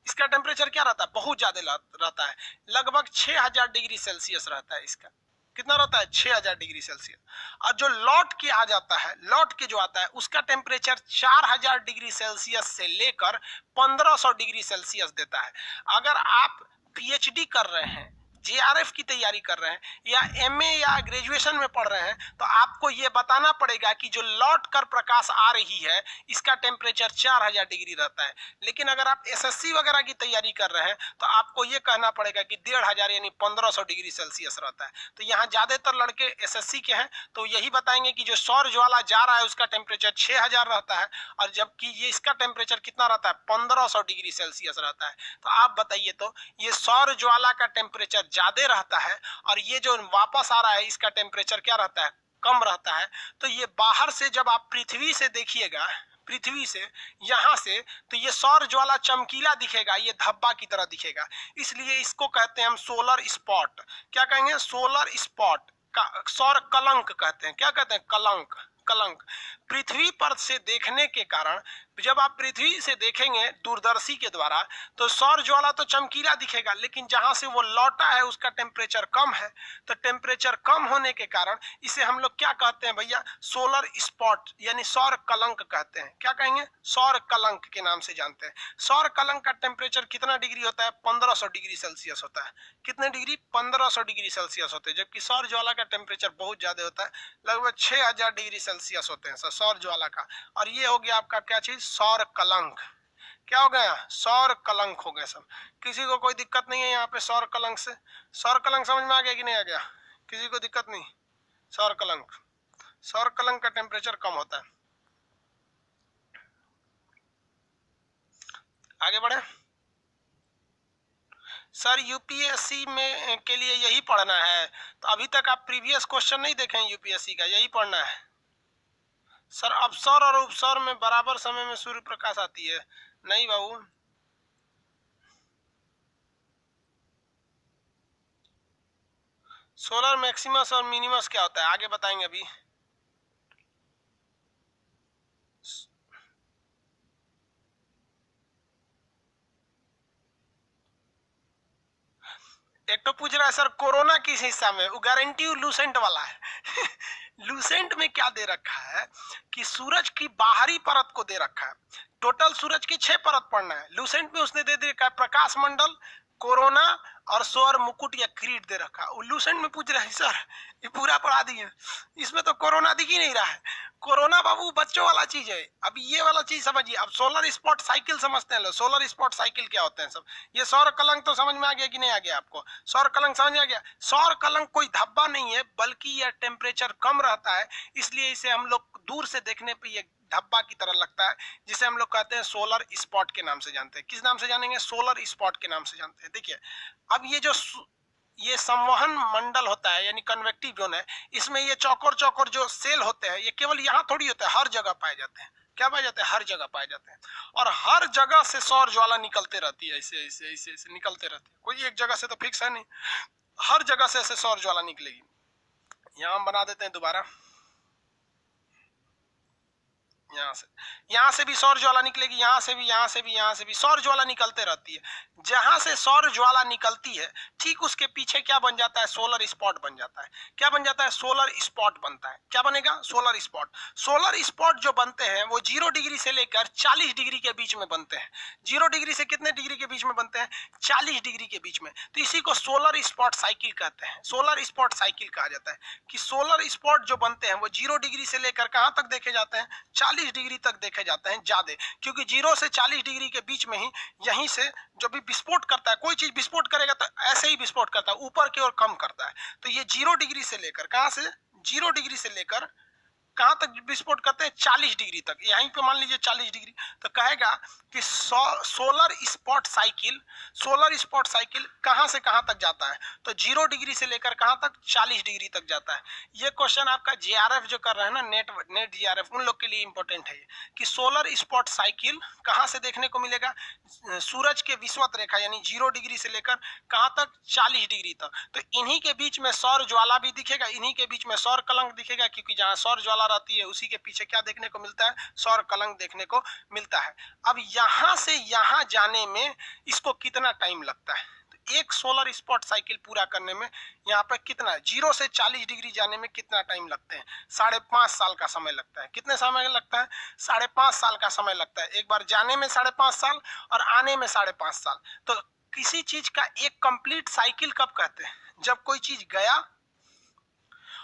Speaker 1: इसका टेम्परेचर क्या रहता है, बहुत ज्यादा रहता है, लगभग 6000 डिग्री सेल्सियस रहता है इसका। कितना रहता है, 6000 डिग्री सेल्सियस। और जो लौट के आ जाता है, लौट के जो आता है उसका टेम्परेचर 4000 डिग्री सेल्सियस से लेकर 1500 डिग्री सेल्सियस देता है। अगर आप पीएचडी कर रहे हैं, जेआरएफ की तैयारी कर रहे हैं या एमए या ग्रेजुएशन में पढ़ रहे हैं, तो आपको यह बताना पड़ेगा कि जो लौट कर प्रकाश आ रही है इसका टेम्परेचर 4000 डिग्री रहता है। लेकिन अगर आप एसएससी वगैरह की तैयारी कर रहे हैं तो आपको यह कहना पड़ेगा कि 1500 यानी 1500 डिग्री सेल्सियस रहता है। तो यहाँ ज्यादातर लड़के एसएससी के हैं तो यही बताएंगे कि जो सौर ज्वाला जा रहा है उसका टेम्परेचर 6000 रहता है, और जबकि ये इसका टेम्परेचर कितना रहता है, 1500 डिग्री सेल्सियस रहता है। तो आप बताइए, तो ये सौर ज्वाला का टेम्परेचर ज्यादा रहता है और ये जो वापस आ रहा है इसका टेम्परेचर क्या रहता है, कम रहता है। तो ये बाहर से जब आप पृथ्वी से देखिएगा, पृथ्वी से यहाँ से, तो ये सौर ज्वाला चमकीला दिखेगा, ये धब्बा की तरह दिखेगा, इसलिए इसको कहते हैं हम सोलर स्पॉट। क्या कहेंगे, सोलर स्पॉट का, सौर कलंक कहते हैं। क्या कहते हैं, कलंक, कलंक। पृथ्वी पर से देखने के कारण, जब आप पृथ्वी से देखेंगे दूरदर्शी के द्वारा तो सौर ज्वाला तो चमकीला दिखेगा, लेकिन जहां से वो लौटा है उसका टेम्परेचर कम है। तो टेम्परेचर कम होने के कारण इसे हम लोग क्या कहते हैं भैया, सोलर स्पॉट यानी सौर कलंक कहते हैं। क्या कहेंगे, सौर कलंक के नाम से जानते हैं। सौर कलंक का टेम्परेचर कितना डिग्री होता है, 1500 डिग्री सेल्सियस होता है। कितने डिग्री, 1500 डिग्री सेल्सियस होते हैं। जबकि सौर ज्वाला का टेम्परेचर बहुत ज्यादा होता है, लगभग 6000 डिग्री सेल्सियस होते हैं सौर ज्वाला का। और ये हो गया आपका क्या चीज, सौर कलंक। क्या हो गया, सौर कलंक हो गया सब। किसी को कोई दिक्कत नहीं है यहाँ पे सौर कलंक से? सौर कलंक समझ में आ गया कि नहीं आ गया, किसी को दिक्कत नहीं? सौर कलंक, सौर कलंक का टेम्परेचर कम होता है। आगे बढ़े सर, यूपीएससी में के लिए यही पढ़ना है, तो अभी तक आप प्रीवियस क्वेश्चन नहीं देखे हैं यूपीएससी का, यही पढ़ना है। सर अपसौर और उपसौर में बराबर समय में सूर्य प्रकाश आती है? नहीं बाबू, सोलर मैक्सिमस और मिनिमस क्या होता है आगे बताएंगे अभी। एक तो पूछ रहा है सर कोरोना किस हिस्सा में, वो गारंटी लूसेंट वाला है लूसेंट में क्या दे रखा है कि सूरज की बाहरी परत को दे रखा है, टोटल सूरज की 6 परत पढ़ना है, लूसेंट में उसने दे रखा है प्रकाश मंडल, कोरोना और सौर मुकुट या क्रीट दे रखा है। लूसेंट में पूछ रहा है सर ये पूरा पढ़ा दिए, इसमें तो कोरोना दिख ही नहीं रहा है। कोरोना बाबू बच्चों वाला चीज है, अभी ये वाला चीज समझिए। अब सोलर स्पॉट साइकिल समझते हैं लोग, सोलर स्पॉट साइकिल क्या होते हैं सब। ये सौर कलंक तो समझ में आ गया कि नहीं आ गया आपको? सौर कलंक समझ में आ गया? सौर कलंक कोई धब्बा नहीं है, बल्कि यह टेम्परेचर कम रहता है, इसलिए इसे हम लोग दूर से देखने पे ये धब्बा की तरह लगता है, जिसे हम लोग कहते हैं सोलर स्पॉट के नाम से जानते हैं। किस नाम से जानेंगे? सोलर स्पॉट के नाम से जानते हैं। देखिए अब ये संवहन मंडल होता है यानी कन्वेक्टिव जोन है, इसमें ये चौकोर चौकोर जो सेल होते हैं ये केवल यहाँ थोड़ी होते हैं, हर जगह पाए जाते हैं। क्या पाए जाते हैं? हर जगह पाए जाते हैं, और हर जगह से सौर ज्वाला निकलते रहती है, ऐसे ऐसे ऐसे ऐसे निकलते रहती है, कोई एक जगह से तो फिक्स है नहीं, हर जगह से ऐसे सौर ज्वाला निकलेगी। यहाँ हम बना देते हैं दोबारा, यहाँ से भी सौर ज्वाला निकलेगी, यहाँ से भी, यहाँ से भी, यहाँ से भी सौर ज्वाला निकलते रहती है। जहां से सौर ज्वाला निकलती है ठीक उसके पीछे क्या बन जाता है? सोलर स्पॉट बन जाता है। क्या बन जाता है? सोलर स्पॉट बनता है। क्या बनेगा? Solar spot. सोलर स्पॉट जो बनते हैं वो 0 डिग्री से लेकर 40 डिग्री के बीच में बनते हैं। 0 डिग्री से कितने डिग्री के बीच में बनते हैं? 40 डिग्री के बीच में। तो इसी को सोलर स्पॉट साइकिल कहते हैं। सोलर स्पॉट साइकिल कहा जाता है कि सोलर स्पॉट जो बनते हैं वो 0 डिग्री से लेकर कहां तक देखे जाते हैं? 40 डिग्री तक देखे जाते हैं ज्यादा, क्योंकि 0 से 40 डिग्री के बीच में ही यहीं से जब भी विस्फोट करता है, कोई चीज विस्फोट करेगा तो ऐसे ही विस्फोट करता है, ऊपर की ओर कम करता है। तो ये 0 डिग्री से लेकर, कहां से? 0 डिग्री से लेकर कहां तक विस्फोट करते हैं? 40 डिग्री तक। यहीं पे मान लीजिए 40 डिग्री, तो कहेगा कि solar spot cycle, solar spot cycle कहां से कहां तक जाता है? तो 0 डिग्री से लेकर कहां तक? 40 डिग्री तक जाता है। ये क्वेश्चन आपका जीआरएफ जो कर रहे हैं ना, नेट जीआरएफ, उन लोग के लिए इंपॉर्टेंट है कि सोलर स्पॉट साइकिल कहां से देखने को मिलेगा? सूरज के विषुवत रेखा यानी 0 डिग्री से लेकर कहां तक? 40 डिग्री तक। तो इन्हीं के बीच में सौर ज्वाला भी दिखेगा, इन्हीं के बीच में सौर कलंक दिखेगा, क्योंकि जहां सौर ज्वाला रहती है उसी के पीछे क्या देखने को मिलता है? सौर कलंक देखने को मिलता है। अब यहां से यहां जाने में इसको कितना टाइम लगता है? तो एक सोलर स्पॉट साइकिल पूरा करने में यहाँ पे कितना, 0 से 40 डिग्री जाने में कितना टाइम लगते हैं? 5.5 साल का समय लगता है। कितने समय लगता है? 5.5 साल का समय लगता है। एक बार जाने में 5.5 साल और आने में 5.5 साल। तो किसी चीज का एक कंप्लीट साइकिल कब कहते हैं? जब कोई चीज गया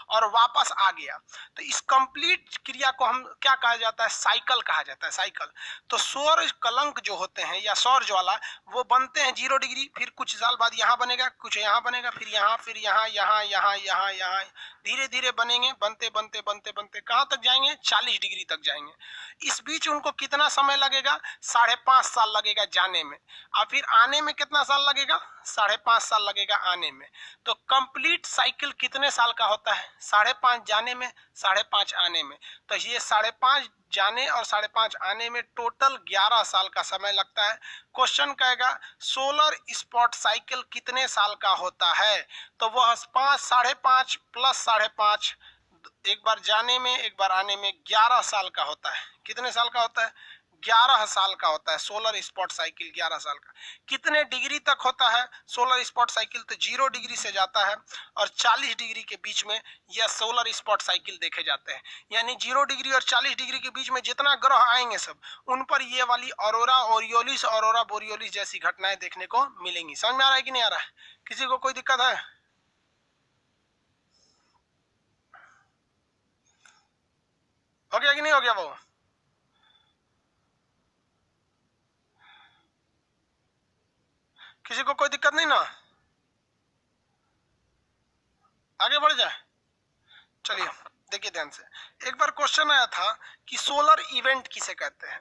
Speaker 1: और वापस आ गया। तो इस कंप्लीट क्रिया को हम क्या कहा जाता है? साइकिल कहा जाता है, साइकिल। तो सौर कलंक जो होते हैं या सौर ज्वाला वो बनते हैं 0 डिग्री, फिर कुछ साल बाद यहाँ बनेगा, कुछ यहाँ बनेगा, फिर यहाँ, फिर यहाँ, यहाँ, यहाँ, यहाँ, यहाँ, धीरे धीरे बनेंगे, बनते बनते बनते बनते कहाँ तक जाएंगे? 40 डिग्री तक जाएंगे। इस बीच उनको कितना समय लगेगा? 5.5 साल लगेगा जाने में, और फिर आने में कितना साल लगेगा? 5.5 साल लगेगा आने में। तो कंप्लीट साइकिल कितने साल का होता है? 5.5 जाने में, 5.5 आने में। तो ये 5.5 जाने और 5.5 आने में टोटल 11 साल का समय लगता है। क्वेश्चन कहेगा सोलर स्पॉट साइकिल कितने साल का होता है? तो वह 5.5 प्लस 5.5, एक बार जाने में एक बार आने में 11 साल का होता है। कितने साल का होता है? 11 साल का होता है सोलर स्पॉट साइकिल, 11 साल का। कितने डिग्री तक होता है सोलर स्पॉट साइकिल? तो 0 डिग्री से जाता है और 40 डिग्री के बीच में यह सोलर स्पॉट साइकिल देखे जाते हैं। यानी 0 डिग्री और 40 डिग्री के बीच में जितना ग्रह आएंगे सब, उन पर ये वाली ऑरोरा ओरियोलिस, ऑरोरा बोरियोलिस जैसी घटनाएं देखने को मिलेंगी। समझ में आ रहा है कि नहीं आ रहा है? किसी को कोई दिक्कत है? हो गया कि नहीं हो गया? वो किसी को कोई दिक्कत नहीं ना? आगे बढ़ जाए, चलिए देखिए ध्यान से। एक बार क्वेश्चन आया था कि सोलर इवेंट किसे कहते हैं?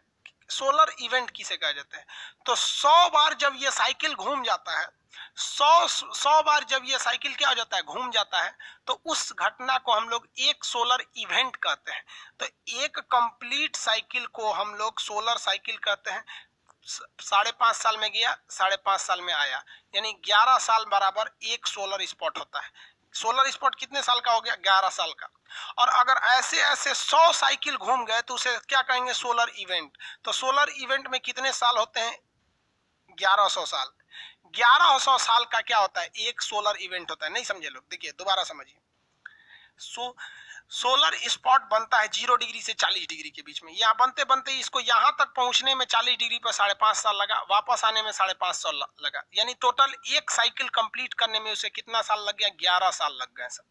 Speaker 1: सोलर इवेंट किसे कहा जाता है? तो 100 बार जब ये साइकिल घूम जाता है 100 बार जब ये साइकिल क्या हो जाता है, घूम जाता है, तो उस घटना को हम लोग एक सोलर इवेंट कहते हैं। तो एक कंप्लीट साइकिल को हम लोग सोलर साइकिल कहते हैं। 5.5 साल में गया, 5.5 साल में आया, यानी 11 साल बराबर एक सोलर स्पॉट होता है। सोलर स्पॉट कितने साल का हो गया, 11 साल का। और अगर ऐसे ऐसे 100 साइकिल घूम गए तो उसे क्या कहेंगे, सोलर इवेंट। तो सोलर इवेंट में कितने साल होते हैं, 1100 साल। 1100 साल का क्या होता है, एक सोलर इवेंट होता है। नहीं समझे लोग, देखिए दोबारा समझिए। सोलर स्पॉट बनता है 0 डिग्री से 40 डिग्री के बीच में। यहाँ बनते बनते इसको यहाँ तक पहुंचने में 40 डिग्री पर 5.5 साल लगा, वापस आने में 5.5 साल लगा, यानी टोटल एक साइकिल कंप्लीट करने में उसे कितना साल लग गया, 11 साल लग गए सब।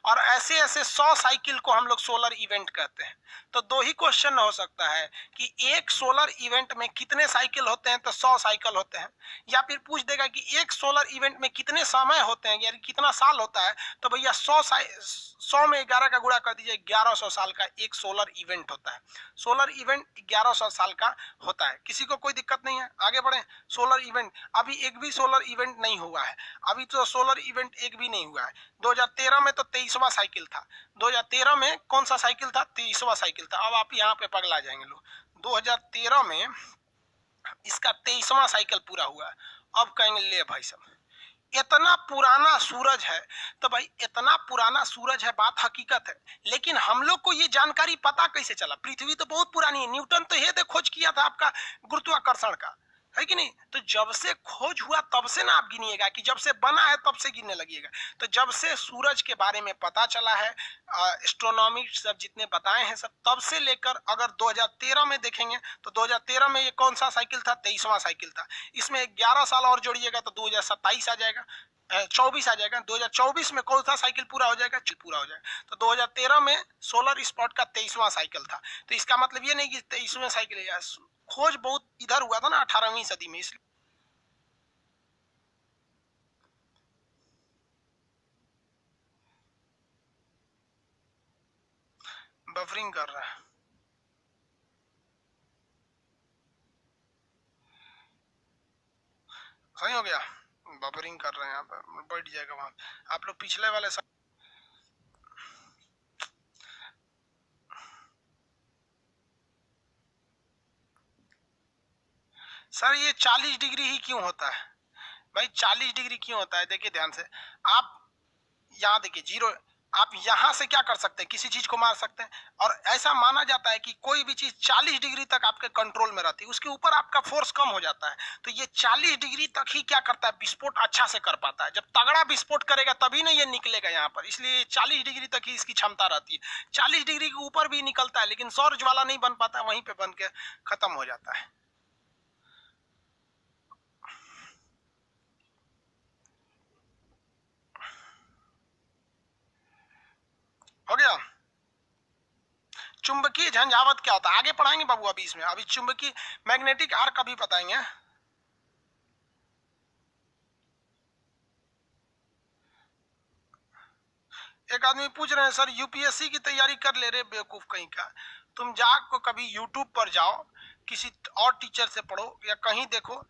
Speaker 1: और ऐसे ऐसे 100 साइकिल को हम लोग सोलर इवेंट कहते हैं। तो दो ही क्वेश्चन हो सकता है कि एक सोलर इवेंट में कितने साइकिल होते हैं, तो 100 साइकिल होते हैं। या फिर पूछ देगा कि एक सोलर इवेंट में कितने समय होते हैं, यानी कितना साल होता है, तो भैया 100 में 11 का गुणा कर दीजिए, 1100 साल का एक सोलर इवेंट होता है। सोलर इवेंट 1100 साल का होता है। किसी को कोई दिक्कत नहीं है, आगे बढ़े। सोलर इवेंट, अभी एक भी सोलर इवेंट नहीं हुआ है, अभी तो सोलर इवेंट एक भी नहीं हुआ है। 2013 में तो 23वां साइकिल था। 2013 में कौन सा साइकिल था, 23वां साइकिल था। अब आप यहाँ पे पगला जाएंगे लोग, 2013 में इसका 23वां साइकिल पूरा हुआ। अब कहेंगे ले भाई साहब इतना पुराना सूरज है, तो भाई इतना पुराना सूरज है, बात हकीकत है। लेकिन हम लोग को ये जानकारी पता कैसे चला, पृथ्वी तो बहुत पुरानी है, न्यूटन तो ये खोज किया था आपका गुरुत्वाकर्षण का, है कि नहीं। तो जब से खोज हुआ तब से ना आप गिनिएगा, कि जब से बना है तब से गिनने लगिएगा। तो जब से सूरज के बारे में पता चला है, एस्ट्रोनॉमी सब जितने बताए हैं सब, तब से लेकर अगर 2013 में देखेंगे तो 2013 में ये कौन सा साइकिल था, 23वां साइकिल था। इसमें 11 साल और जोड़िएगा तो 2027 आ जाएगा, 24 आ जाएगा। 2024 में कौन सा साइकिल पूरा हो जाएगा, पूरा हो जाएगा। तो 2013 में सोलर स्पॉट का 23वां साइकिल था। तो इसका मतलब ये नहीं कि 23वें साइकिल है, खोज बहुत इधर हुआ था ना 18वीं सदी में, इसलिए बफरिंग कर रहा है। सही हो गया, बफरिंग कर रहे हैं, यहाँ पर बैठ जाएगा वहां। आप लोग पिछले वाले सर ये 40 डिग्री ही क्यों होता है भाई, 40 डिग्री क्यों होता है, देखिए ध्यान से। आप यहाँ देखिए 0, आप यहां से क्या कर सकते हैं, किसी चीज को मार सकते हैं। और ऐसा माना जाता है कि कोई भी चीज 40 डिग्री तक आपके कंट्रोल में रहती है, उसके ऊपर आपका फोर्स कम हो जाता है। तो ये 40 डिग्री तक ही क्या करता है, विस्फोट अच्छा से कर पाता है। जब तगड़ा विस्फोट करेगा तभी ना ये निकलेगा यहाँ पर, इसलिए 40 डिग्री तक ही इसकी क्षमता रहती है। 40 डिग्री के ऊपर भी निकलता है, लेकिन सौर ज्वाला नहीं बन पाता, वहीं पे बन के खत्म हो जाता है। हो गया। चुंबकीय झंझावत क्या होता है आगे पढ़ाएंगे बाबू, अभी इसमें अभी चुंबकीय मैग्नेटिक आर्क अभी बताएंगे। एक आदमी पूछ रहे हैं सर यूपीएससी की तैयारी कर ले रहे बेवकूफ कहीं का, तुम जाकर कभी यूट्यूब पर जाओ, किसी और टीचर से पढ़ो या कहीं देखो,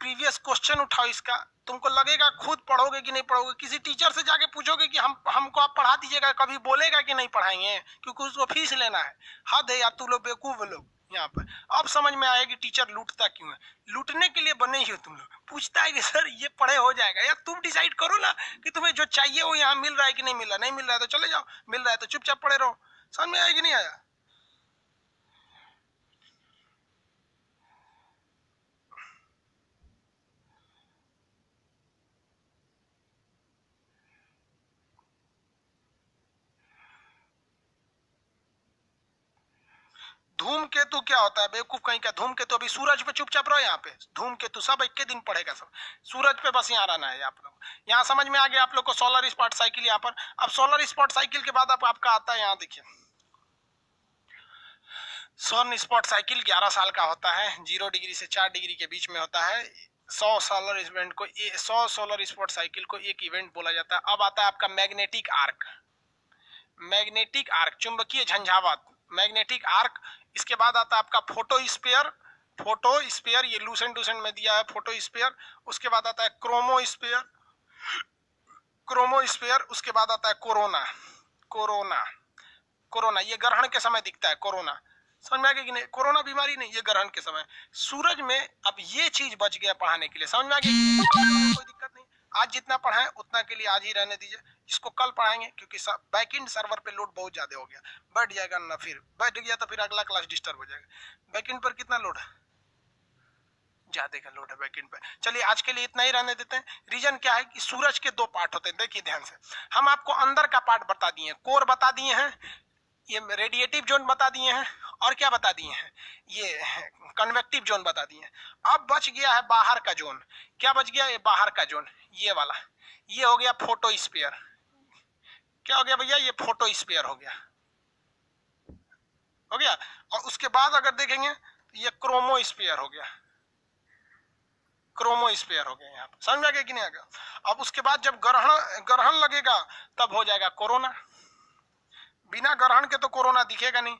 Speaker 1: प्रीवियस क्वेश्चन उठाओ इसका, तुमको लगेगा खुद पढ़ोगे कि नहीं पढ़ोगे। किसी टीचर से जाके पूछोगे कि हमको आप पढ़ा दीजिएगा, कभी बोलेगा कि नहीं पढ़ाएंगे, क्योंकि उसको फीस लेना है। हद है यार, तू लोग बेवकूफ लोग यहाँ पर। अब समझ में आया कि टीचर लूटता क्यों है, लूटने के लिए बने ही हो तुम लोग। पूछता है कि सर ये पढ़े हो जाएगा, यार तुम डिसाइड करो ना कि तुम्हें जो चाहिए वो यहाँ मिल रहा है कि नहीं मिल रहा। नहीं मिल रहा है तो चले जाओ, मिल रहा है तो चुपचाप पढ़े रहो। समझ में आया कि नहीं आया। धूमकेतु क्या होता है बेवकूफ कहीं का, धूमकेतु अभी सूरज पे चुपचाप रहो। यहाँ पे धूमकेतु सब एक के दिन पढ़ेगा सब, सूरज पे बस यहाँ रहना है आप लोग। यहाँ समझ में आ गया आप लोग को सोलर स्पॉट साइकिल यहाँ पर। अब सोलर स्पॉट साइकिल के बाद आपका आता है यहाँ देखिए, सन स्पॉट साइकिल 11 साल का होता है, 0 डिग्री से 4 डिग्री के बीच में होता है। 100 सोलर इवेंट को 100 सोलर स्पॉट साइकिल को एक इवेंट बोला जाता है। अब आता है आपका मैग्नेटिक आर्क, मैग्नेटिक आर्क चुंबकीय झंझावात, मैग्नेटिक आर्क। इसके बाद आता है आपका फोटोस्फीयर, फोटोस्फीयर, ये लूसेंट में दिया है फोटोस्फीयर। उसके बाद आता है क्रोमोस्फीयर, क्रोमोस्फीयर। उसके बाद आता है कोरोना, कोरोना, कोरोना ये ग्रहण के समय दिखता है, कोरोना। समझ में आ गया कि नहीं? कोरोना बीमारी नहीं, ये ग्रहण के समय सूरज में। अब ये चीज बच गया पढ़ाने के लिए, समझ में आ गया? कोई दिक्कत नहीं, आज जितना पढ़ाए उतना के लिए आज ही रहने दीजिए, इसको कल पढ़ाएंगे क्योंकि बैकएंड सर्वर पे लोड बहुत ज्यादा हो गया, बढ़ जाएगा ना, फिर बढ़ गया तो फिर अगला क्लास डिस्टर्ब हो जाएगा। बैकएंड पर कितना लोड है? ज्यादा का लोड है बैकएंड पे। चलिए आज के लिए इतना ही रहने देते हैं। रीजन क्या है कि सूरज के दो पार्ट होते हैं, देखिए ध्यान से। हम आपको अंदर का पार्ट बता दिए, कोर बता दिए हैं, ये रेडिएटिव जोन बता दिए हैं, और क्या बता दिए हैं, ये कन्वेक्टिव जोन बता दिए हैं। अब बच गया है बाहर का जोन। क्या बच गया? ये बाहर का जोन, ये वाला, ये हो गया फोटोस्फीयर। क्या हो गया भैया? ये फोटोस्फीयर हो गया, हो गया। और उसके बाद अगर देखेंगे तो ये क्रोमोस्फीयर हो गया, क्रोमोस्फीयर हो गया। यहाँ पर समझ में आ गया कि नहीं आ गया? अब उसके बाद जब ग्रहण लगेगा तब हो जाएगा कोरोना। बिना ग्रहण के तो कोरोना दिखेगा नहीं,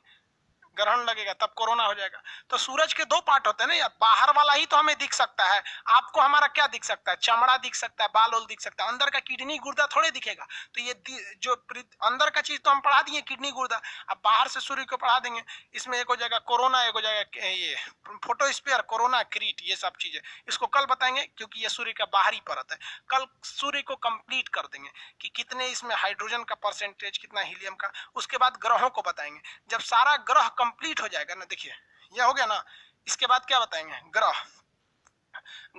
Speaker 1: ग्रहण लगेगा तब कोरोना हो जाएगा। तो सूरज के दो पार्ट होते हैं ना यार, बाहर वाला ही तो हमें दिख सकता है। आपको हमारा क्या दिख सकता है? चमड़ा दिख सकता है, बाल ओल दिख सकता है, अंदर का किडनी गुर्दा थोड़े दिखेगा। तो ये जो अंदर का चीज तो हम पढ़ा दिए, किडनी गुर्दा। अब बाहर से सूर्य को पढ़ा देंगे, इसमें एक हो जाएगा कोरोना, एक हो जाएगा ये फोटोस्फीयर, कोरोना, क्रीट, ये सब चीजें इसको कल बताएंगे क्योंकि ये सूर्य का बाहरी परत है। कल सूर्य को कंप्लीट कर देंगे कि कितने इसमें हाइड्रोजन का परसेंटेज, कितना हीलियम का। उसके बाद ग्रहों को बताएंगे। जब सारा ग्रह कंप्लीट हो जाएगा ना, देखिए यह हो गया ना, इसके बाद क्या बताएंगे? ग्रह,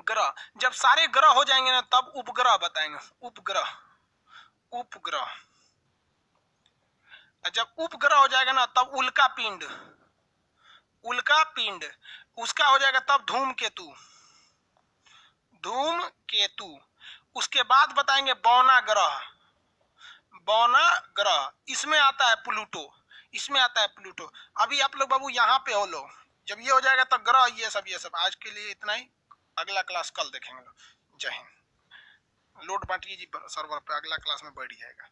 Speaker 1: ग्रह। जब सारे ग्रह हो जाएंगे ना तब उपग्रह बताएंगे, उपग्रह, उपग्रह। जब उपग्रह हो जाएगा ना तब उल्का पिंड, उल्का पिंड। उसका हो जाएगा तब धूमकेतु, धूमकेतु। उसके बाद बताएंगे बौना ग्रह, बौना ग्रह। इसमें आता है प्लूटो, इसमें आता है प्लूटो। अभी आप लोग बाबू यहाँ पे हो लोग, जब ये हो जाएगा तो ग्रह, ये सब। आज के लिए इतना ही, अगला क्लास कल देखेंगे लोग। जय हिंद। लोड बांटिए जी सर्वर पे, अगला क्लास में बढ़ जाएगा।